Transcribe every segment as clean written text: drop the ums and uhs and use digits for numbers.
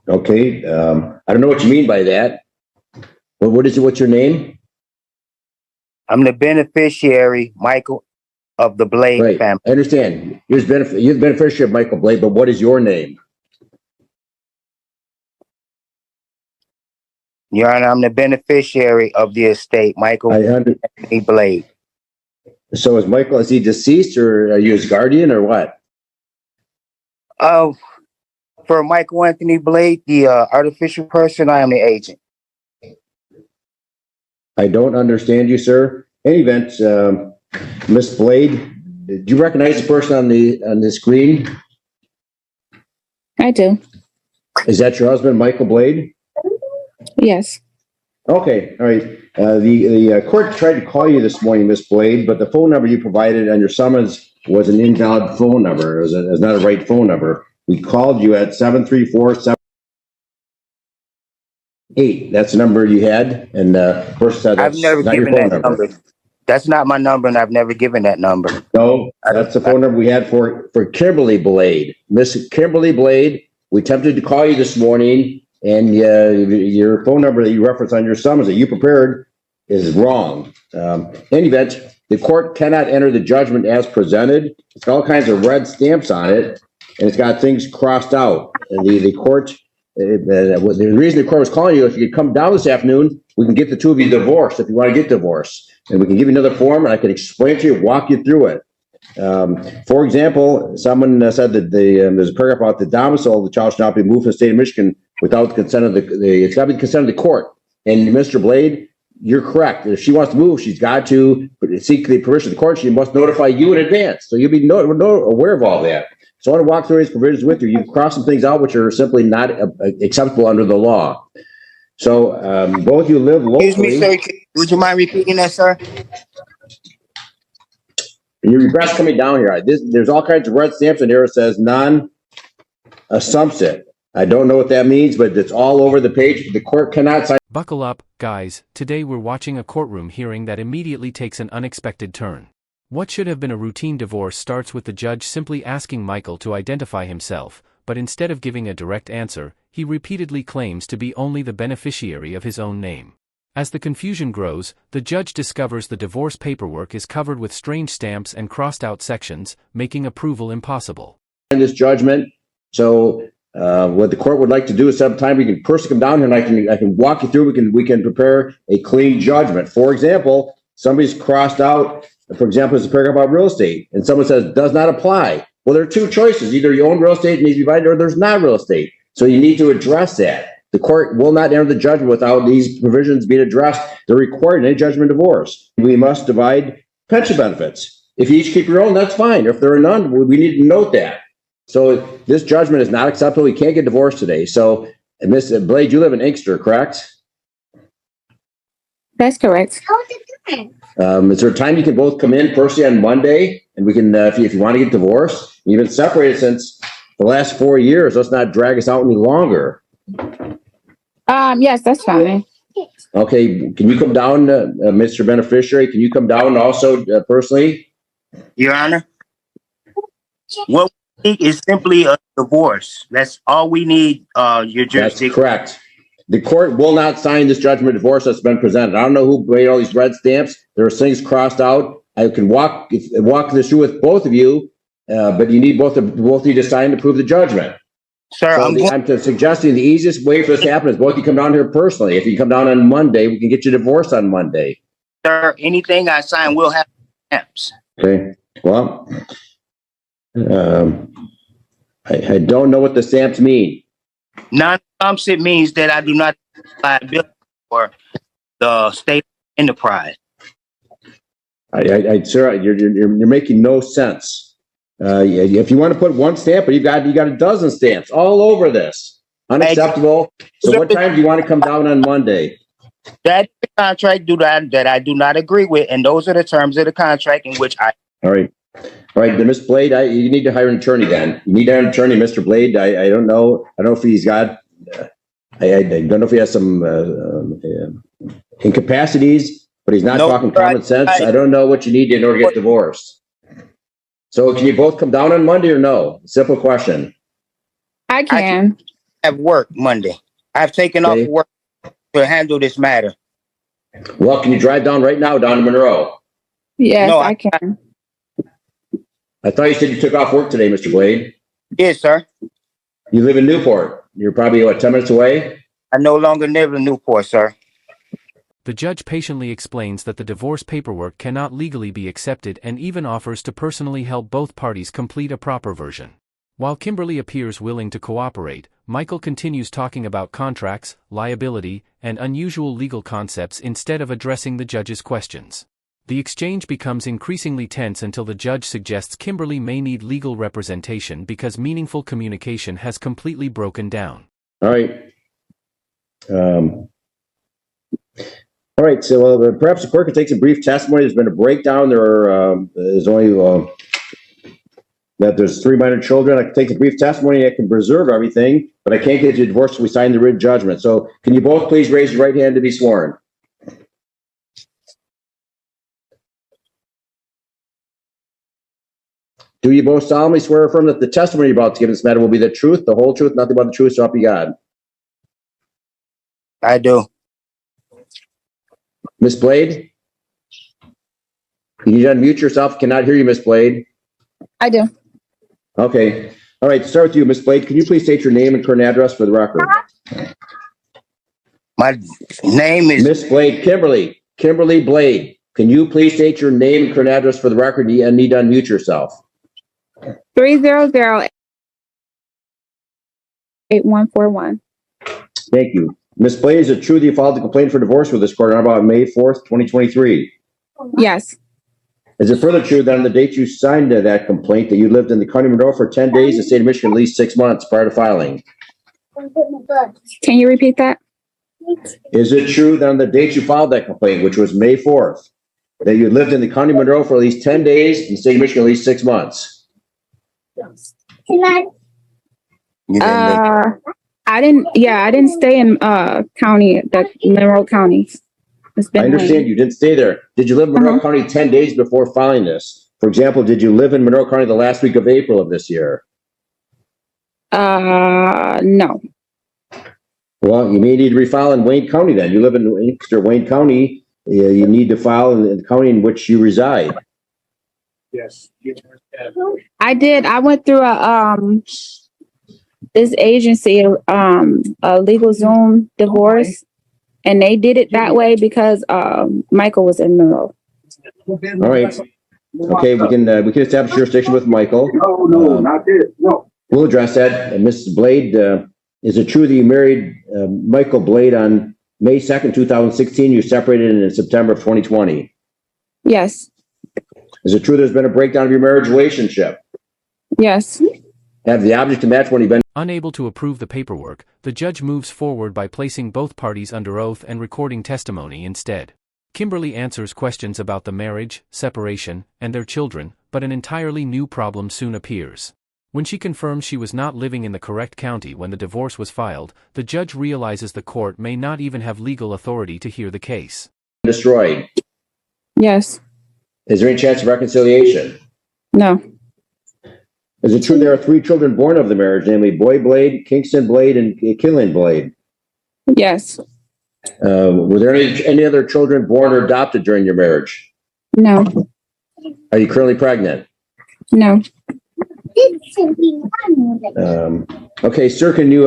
Okay. I don't know what you mean by that. What's your name? I'm the beneficiary, Michael, of the Blade Right. family. I understand. You're the beneficiary of Michael Blade, but what is your name? Your Honor, I'm the beneficiary of the estate, Michael Anthony Blade. So is he deceased, or are you his guardian, or what? For Michael Anthony Blade, the artificial person, I am the agent. I don't understand you, sir. In any event, Miss Blade, do you recognize the person on the screen? I do. Is that your husband, Michael Blade? Yes. Okay, all right. The court tried to call you this morning, Miss Blade, but the phone number you provided on your summons was an invalid phone number. It was not a right phone number. We called you at 734-7. That's the number you had, and person said I've that's never not your given phone that number. number. That's not my number, and I've never given that number. No, that's the phone number we had for Kimberly Blade. Miss Kimberly Blade, we attempted to call you this morning, and your phone number that you referenced on your summons that you prepared is wrong. In any event, the court cannot enter the judgment as presented. It's got all kinds of red stamps on it, and it's got things crossed out. And the court, the reason the court was calling you, if you could come down this afternoon, we can get the two of you divorced if you want to get divorced. And we can give you another form, and I can explain it to you, walk you through it. For example, someone said that there's a paragraph about the domicile of the child should not be moved from the state of Michigan without the consent of it's got to be the consent of the court. And Mr. Blade, you're correct. If she wants to move, she's got to seek the permission of the court. She must notify you in advance. So you'll be aware of all that. So I want to walk through these provisions with you. You've crossed some things out which are simply not acceptable under the law. So both of you live locally. Excuse me, sir. Would you mind repeating that, sir? You regret coming down here. There's all kinds of red stamps in here. It says non-assumpsit. I don't know what that means, but it's all over the page. The court cannot sign. Buckle up, guys. Today we're watching a courtroom hearing that immediately takes an unexpected turn. What should have been a routine divorce starts with the judge simply asking Michael to identify himself, but instead of giving a direct answer, he repeatedly claims to be only the beneficiary of his own name. As the confusion grows, the judge discovers the divorce paperwork is covered with strange stamps and crossed-out sections, making approval impossible. In this judgment, so what the court would like to do is sometime we can personally come down here and I can walk you through. We can prepare a clean judgment. For example, somebody's crossed out. For example, it's a paragraph about real estate, and someone says does not apply. Well, there are two choices: either you own real estate and needs to be divided, or there's not real estate. So you need to address that. The court will not enter the judgment without these provisions being addressed. They're required in any judgment divorce. We must divide pension benefits. If you each keep your own, that's fine. If there are none, we need to note that. So this judgment is not acceptable. You can't get divorced today. So, Ms. Blade, you live in Inkster, correct? That's correct. Is there a time you can both come in personally on Monday, and we can, if you want to get divorced? You've been separated since the last 4 years. Let's not drag us out any longer. Yes, that's fine. Okay, can you come down, Mr. Beneficiary? Can you come down also personally? Your Honor, what we need is simply a divorce. That's all we need. Your jurisdiction. That's correct. The court will not sign this judgment of divorce that's been presented. I don't know who made all these red stamps. There are things crossed out. I can walk this through with both of you, but you need both of you to sign to prove the judgment. Sir, So I'm suggesting the easiest way for this to happen is both of you come down here personally. If you come down on Monday, we can get you divorced on Monday. Sir, anything I sign will have stamps. Okay. Well, I don't know what the stamps mean. Non-assumpsit means that I do not have liability for the state enterprise. Sir, you're making no sense. If you want to put one stamp, but you got a dozen stamps all over this. Unacceptable. So what time do you want to come down on Monday? That contract that I do not agree with, and those are the terms of the contract in which I. All right. Then Ms. Blade, you need to hire an attorney then. You need to hire an attorney, Mr. Blade. I don't know. I don't know if he's got, I don't know if he has some incapacities, but he's not talking common sense. I don't know what you need in order to get divorced. So can you both come down on Monday or no? Simple question. I can. have work Monday. I've taken off Okay. work to handle this matter. Well, can you drive down right now down to Monroe? Yes, No, I can. I thought you said you took off work today, Mr. Blade. Yes, sir. You live in Newport. You're probably, what, 10 minutes away? I no longer live in Newport, sir. The judge patiently explains that the divorce paperwork cannot legally be accepted and even offers to personally help both parties complete a proper version. While Kimberly appears willing to cooperate, Michael continues talking about contracts, liability, and unusual legal concepts instead of addressing the judge's questions. The exchange becomes increasingly tense until the judge suggests Kimberly may need legal representation because meaningful communication has completely broken down. All right. All right, so perhaps the clerk can take some brief testimony. There's been a breakdown. There's only that there's 3 minor children. I can take the brief testimony. I can preserve everything, but I can't get you divorced until we sign the written judgment. So can you both please raise your right hand to be sworn? Do you both solemnly swear or affirm that the testimony you're about to give in this matter will be the truth, the whole truth, nothing but the truth, so help you God? I do. Miss Blade? You need to unmute yourself. Cannot hear you, Miss Blade. I do. Okay. All right, to start with you, Miss Blade. Can you please state your name and current address for the record? My name is Miss Blade, Kimberly Blade. Can you please state your name and current address for the record and need to unmute yourself? 300-8141. Thank you. Miss Blade, is it true that you filed a complaint for divorce with this court on about May 4th, 2023? Yes. Is it further true that on the date you signed that complaint that you lived in the county of Monroe for 10 days, the state of Michigan, at least 6 months prior to filing? Can you repeat that? Is it true that on the date you filed that complaint, which was May 4th, that you lived in the county of Monroe for at least 10 days in the state of Michigan, at least 6 months? you didn't live- I didn't stay in Monroe County. It's been I understand you didn't stay there. Did you live in Monroe County 10 days before filing this? For example, did you live in Monroe County the last week of April of this year? No. Well, you may need to refile in Wayne County then. You live in Wayne County. You need to file in the county in which you reside. Yes. I did. I went through this agency, a legal Zoom divorce, and they did it that way because Michael was in Monroe. All right. Okay, we can establish jurisdiction with Michael. No, not this. No. We'll address that. And Mrs. Blade, is it true that you married Michael Blade on May 2nd, 2016? You separated in September of 2020. Yes. Is it true there's been a breakdown of your marriage relationship? Yes. Have the object of matrimony been? Unable to approve the paperwork, the judge moves forward by placing both parties under oath and recording testimony instead. Kimberly answers questions about the marriage, separation, and their children, but an entirely new problem soon appears. When she confirms she was not living in the correct county when the divorce was filed, the judge realizes the court may not even have legal authority to hear the case. Destroyed. Yes. Is there any chance of reconciliation? No. Is it true there are 3 children born of the marriage, namely Boy Blade, Kingston Blade, and Killian Blade? Yes. Were there any other children born or adopted during your marriage? No. Are you currently pregnant? No. Okay, sir, can you,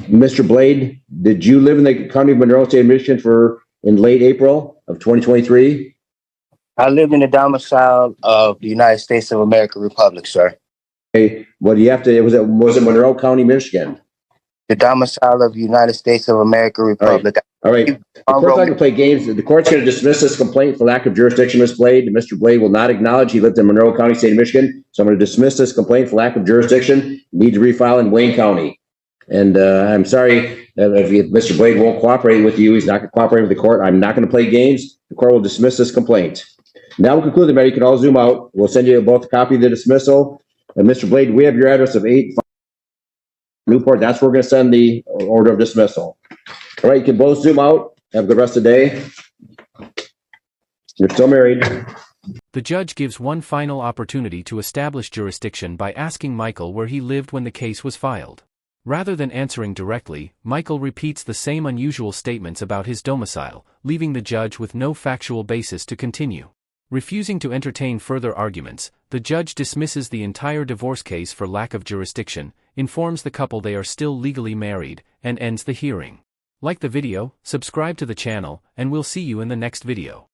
Mr. Blade, did you live in the county of Monroe, state of Michigan in late April of 2023? I live in the domicile of the United States of America Republic, sir. Okay, well, you have to, was it Monroe County, Michigan? The domicile of the United States of America Republic. All right. The court's not going to play games. The court's going to dismiss this complaint for lack of jurisdiction, Ms. Blade. Mr. Blade will not acknowledge he lived in Monroe County, state of Michigan. So I'm going to dismiss this complaint for lack of jurisdiction. You need to refile in Wayne County. And I'm sorry if Mr. Blade won't cooperate with you. He's not going to cooperate with the court. I'm not going to play games. The court will dismiss this complaint. Now we'll conclude the matter. You can all zoom out. We'll send you both a copy of the dismissal. And Mr. Blade, we have your address of 8 Newport. That's where we're going to send the order of dismissal. All right, you can both zoom out. Have a good rest of the day. You're still married. The judge gives one final opportunity to establish jurisdiction by asking Michael where he lived when the case was filed. Rather than answering directly, Michael repeats the same unusual statements about his domicile, leaving the judge with no factual basis to continue. Refusing to entertain further arguments, the judge dismisses the entire divorce case for lack of jurisdiction, informs the couple they are still legally married, and ends the hearing. Like the video, subscribe to the channel, and we'll see you in the next video.